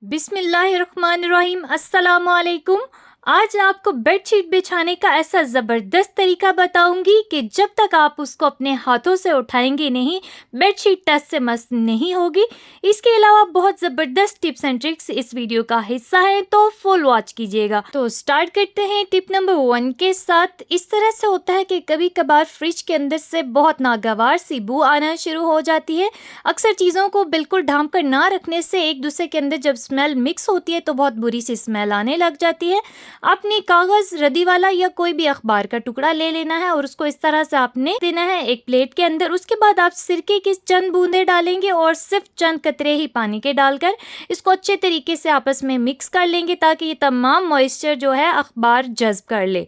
बिस्मिल्लाहिर्रहमानिर्रहीम। अस्सलाम वालेकुम। आज आपको बेडशीट बिछाने का ऐसा ज़बरदस्त तरीका बताऊंगी कि जब तक आप उसको अपने हाथों से उठाएंगे नहीं, बेडशीट टच से मस नहीं होगी। इसके अलावा बहुत ज़बरदस्त टिप्स एंड ट्रिक्स इस वीडियो का हिस्सा है, तो फुल वॉच कीजिएगा। तो स्टार्ट करते हैं टिप नंबर 1 के साथ। इस तरह से होता है कि कभी कभार फ्रिज के अंदर से बहुत नागवार सी बू आना शुरू हो जाती है। अक्सर चीज़ों को बिल्कुल ढांप कर ना रखने से एक दूसरे के अंदर जब स्मेल मिक्स होती है तो बहुत बुरी सी स्मेल आने लग जाती है। आपने कागज, रद्दी वाला या कोई भी अखबार का टुकड़ा ले लेना है और उसको इस तरह से आपने देना है एक प्लेट के अंदर। उसके बाद आप सिरके की चंद बूंदे डालेंगे और सिर्फ चंद कतरे ही पानी के डालकर इसको अच्छे तरीके से आपस में मिक्स कर लेंगे ताकि ये तमाम मॉइस्चर जो है अखबार जज्ब कर ले।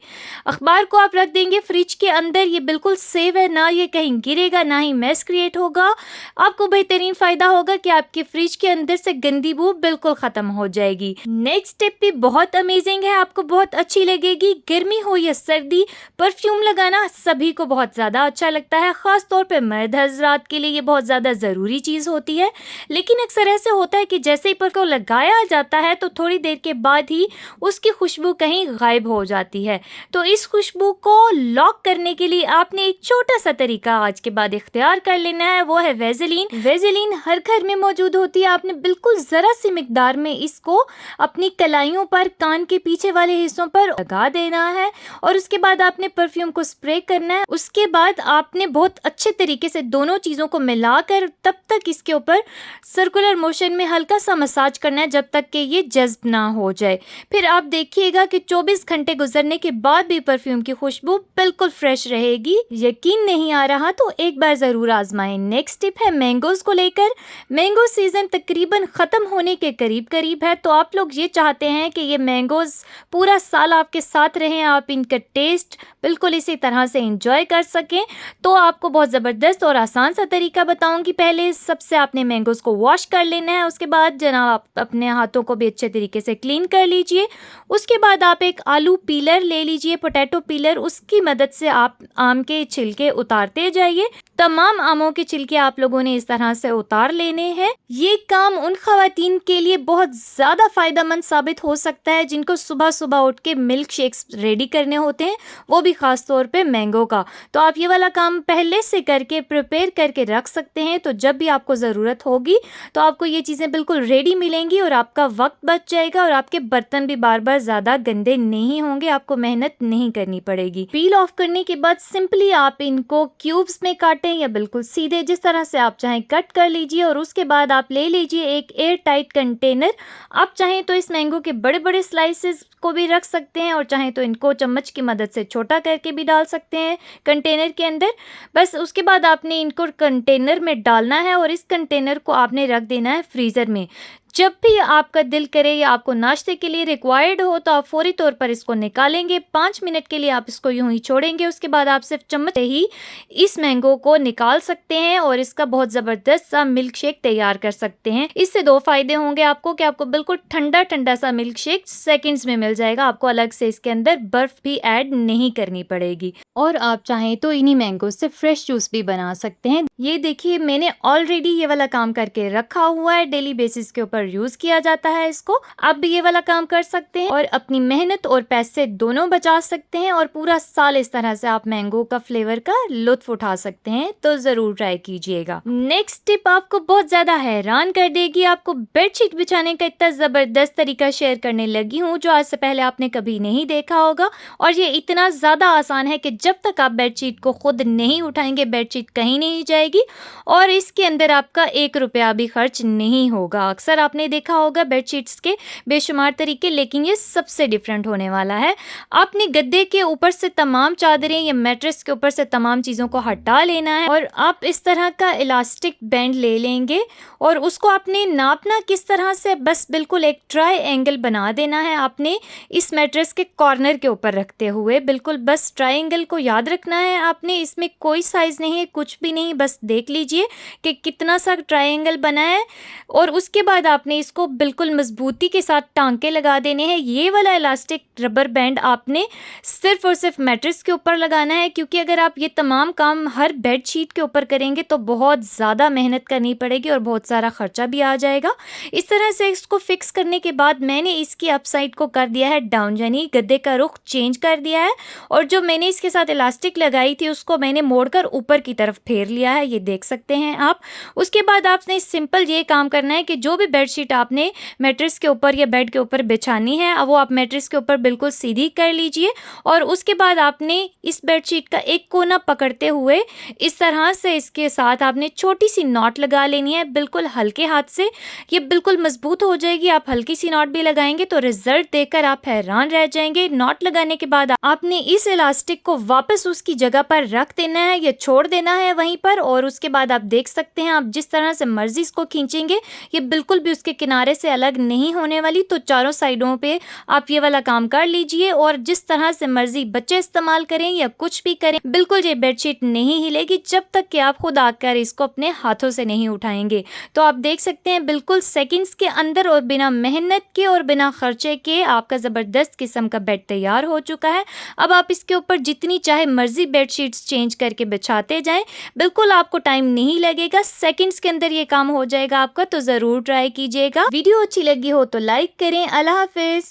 अखबार को आप रख देंगे फ्रिज के अंदर। ये बिल्कुल सेफ है, ना ये कहीं गिरेगा ना ही मैस क्रिएट होगा। आपको बेहतरीन फायदा होगा कि आपके फ्रिज के अंदर से गंदी बू बिल्कुल खत्म हो जाएगी। नेक्स्ट टिप भी बहुत अमेजिंग है, आपको बहुत अच्छी लगेगी। गर्मी हो या सर्दी, परफ्यूम लगाना सभी को बहुत ज़्यादा अच्छा लगता है। ख़ास तौर पे मर्द हजरात के लिए ये बहुत ज़्यादा ज़रूरी चीज़ होती है। लेकिन अक्सर ऐसे होता है कि जैसे ही पर को लगाया जाता है तो थोड़ी देर के बाद ही उसकी खुशबू कहीं गायब हो जाती है। तो इस खुशबू को लॉक करने के लिए आपने एक छोटा सा तरीका आज के बाद इख्तियार कर लेना है, वो है वेज़ेलीन। वेज़ेलीन हर घर में मौजूद होती है। आपने बिल्कुल ज़रा सी मिकदार में इसको अपनी कलाइयों पर, कान के पीछे वाले हिस्सों पर लगा देना है और उसके बाद आपने परफ्यूम को स्प्रे करना है। उसके बाद आपने बहुत अच्छे तरीके से दोनों चीज़ों को मिलाकर तब तक इसके ऊपर सर्कुलर मोशन में हल्का सा मसाज करना है जब तक कि ये जज्ब ना हो जाए। फिर आप देखिएगा कि 24 घंटे गुजरने के बाद भी परफ्यूम की खुशबू बिल्कुल फ्रेश रहेगी। यकीन नहीं आ रहा तो एक बार ज़रूर आजमाएं। नेक्स्ट टिप है मैंगोज़ को लेकर। मैंगो सीज़न तकरीबन ख़त्म होने के करीब है, तो आप लोग ये चाहते हैं कि ये मैंगोज़ पूरा साल आपके साथ रहें, आप इनका टेस्ट बिल्कुल इसी तरह से इंजॉय कर सकें। तो आपको बहुत ज़बरदस्त और आसान सा तरीका बताऊंगी। पहले सबसे आपने मैंगोज़ को वॉश कर लेना है। उसके बाद जनाब आप अपने हाथों को भी अच्छे तरीके से क्लीन कर लीजिए। उसके बाद आप एक आलू पीलर ले लीजिए, पोटैटो पीलर। उसकी मदद से आप आम के छिलके उतारते जाइए। तमाम आमों के छिलके आप लोगों ने इस तरह से उतार लेने हैं। ये काम उन खवातीन के लिए बहुत ज़्यादा फ़ायदेमंद साबित हो सकता है जिनको सुबह सुबह उठ के मिल्क शेक्स रेडी करने होते हैं, वो भी ख़ास तौर पे मैंगो का। तो आप ये वाला काम पहले से करके प्रिपेयर करके रख सकते हैं, तो जब भी आपको ज़रूरत होगी तो आपको ये चीज़ें बिल्कुल रेडी मिलेंगी और आपका वक्त बच जाएगा और आपके बर्तन भी बार बार ज़्यादा गंदे नहीं होंगे। आपको मेहनत नहीं करनी पड़ेगी। पील ऑफ करने के बाद सिंपली आप इनको क्यूब्स में काटें या बिल्कुल सीधे, जिस तरह से आप चाहें कट कर लीजिए। और उसके बाद आप ले लीजिए एक एयर टाइट कंटेनर। आप चाहें तो इस मैंगो के बड़े बड़े स्लाइसेस को भी रख सकते हैं और चाहें तो इनको चम्मच की मदद से छोटा करके भी डाल सकते हैं कंटेनर के अंदर। बस उसके बाद आपने इनको कंटेनर में डालना है और इस कंटेनर को आपने रख देना है फ्रीज़र में। जब भी आपका दिल करे या आपको नाश्ते के लिए रिक्वायर्ड हो तो आप फौरी तौर पर इसको निकालेंगे। 5 मिनट के लिए आप इसको यूं ही छोड़ेंगे। उसके बाद आप सिर्फ चम्मच से ही इस मैंगो को निकाल सकते हैं और इसका बहुत ज़बरदस्त सा मिल्क शेक तैयार कर सकते हैं। इससे 2 फ़ायदे होंगे आपको कि आपको बिल्कुल ठंडा ठंडा सा मिल्क शेक सेकेंड्स में मिल जाएगा। आपको अलग से इसके अंदर बर्फ़ भी ऐड नहीं करनी पड़ेगी और आप चाहें तो इन्हीं मैंगो से फ्रेश जूस भी बना सकते हैं। ये देखिए, मैंने ऑलरेडी ये वाला काम करके रखा हुआ है। डेली बेसिस के ऊपर यूज किया जाता है इसको। आप भी ये वाला काम कर सकते हैं और अपनी मेहनत और पैसे दोनों बचा सकते हैं और पूरा साल इस तरह से आप मैंगो का फ्लेवर का लुत्फ उठा सकते हैं। तो जरूर ट्राई कीजिएगा। नेक्स्ट टिप आपको बहुत ज्यादा हैरान कर देगी। आपको बेडशीट बिछाने का इतना जबरदस्त तरीका शेयर करने लगी हूँ जो आज से पहले आपने कभी नहीं देखा होगा और ये इतना ज्यादा आसान है कि जब तक आप बेडशीट को खुद नहीं उठाएंगे बेडशीट कहीं नहीं जाएगी और इसके अंदर आपका 1 रुपया भी खर्च नहीं होगा। अक्सर आपने देखा होगा बेडशीट्स के बेशुमार तरीके, लेकिन ये सबसे डिफरेंट होने वाला है। आपने गद्दे के ऊपर से तमाम चादरें या मैट्रेस के ऊपर से तमाम चीज़ों को हटा लेना है और आप इस तरह का इलास्टिक बैंड ले लेंगे और उसको आपने नापना किस तरह से, बस बिल्कुल एक ट्राई एंगल बना देना है। आपने इस मैट्रेस के कॉर्नर के ऊपर रखते हुए बिल्कुल बस ट्रायंगल को याद रखना है। आपने इसमें कोई साइज़ नहीं है, कुछ भी नहीं, बस देख लीजिए कि कितना सा ट्रायंगल बना है और उसके बाद आपने इसको बिल्कुल मजबूती के साथ टांके लगा देने हैं। ये वाला इलास्टिक रबर बैंड आपने सिर्फ और सिर्फ मैट्रेस के ऊपर लगाना है, क्योंकि अगर आप ये तमाम काम हर बेड शीट के ऊपर करेंगे तो बहुत ज़्यादा मेहनत करनी पड़ेगी और बहुत सारा खर्चा भी आ जाएगा। इस तरह से इसको फिक्स करने के बाद मैंने इसकी अप साइड को कर दिया है डाउन, यानी गद्दे का रुख चेंज कर दिया है, और जो मैंने इसके साथ इलास्टिक लगाई थी उसको मैंने मोड़कर ऊपर की तरफ फेर लिया है, ये देख सकते हैं आप। उसके बाद आपने सिंपल ये काम करना है कि जो भी बेडशीट आपने मैट्रेस के ऊपर या बेड के ऊपर बिछानी है, अब वो आप मैट्रेस के ऊपर बिल्कुल सीधी कर लीजिए, और उसके बाद आपने इस बेडशीट का एक कोना पकड़ते हुए इस तरह से इसके साथ आपने छोटी सी नॉट लगा लेनी है, बिल्कुल हल्के हाथ से। ये बिल्कुल मजबूत हो जाएगी। आप हल्की सी नॉट भी लगाएंगे तो रिजल्ट देखकर आप हैरान रह जाएंगे। नॉट लगाने के बाद आपने इस इलास्टिक को वापस उसकी जगह पर रख देना है या छोड़ देना है वहीं पर, और उसके बाद आप देख सकते हैं आप जिस तरह से मर्जी इसको खींचेंगे ये बिल्कुल भी उसके किनारे से अलग नहीं होने वाली। तो चारों साइडों पे आप ये वाला काम कर लीजिए, और जिस तरह से मर्जी बच्चे इस्तेमाल करें या कुछ भी करें, बिल्कुल ये बेडशीट नहीं हिलेगी जब तक कि आप खुद आकर इसको अपने हाथों से नहीं उठाएंगे। तो आप देख सकते हैं बिल्कुल सेकंड्स के अंदर और बिना मेहनत के और बिना खर्चे के आपका ज़बरदस्त किस्म का बेड तैयार हो चुका है। अब आप इसके ऊपर जितनी चाहे मर्जी बेडशीट्स चेंज करके बिछाते जाएं, बिल्कुल आपको टाइम नहीं लगेगा, सेकंड्स के अंदर ये काम हो जाएगा आपका। तो ज़रूर ट्राई कीजिएगा। वीडियो अच्छी लगी हो तो लाइक करें। अल्लाह हाफिज़।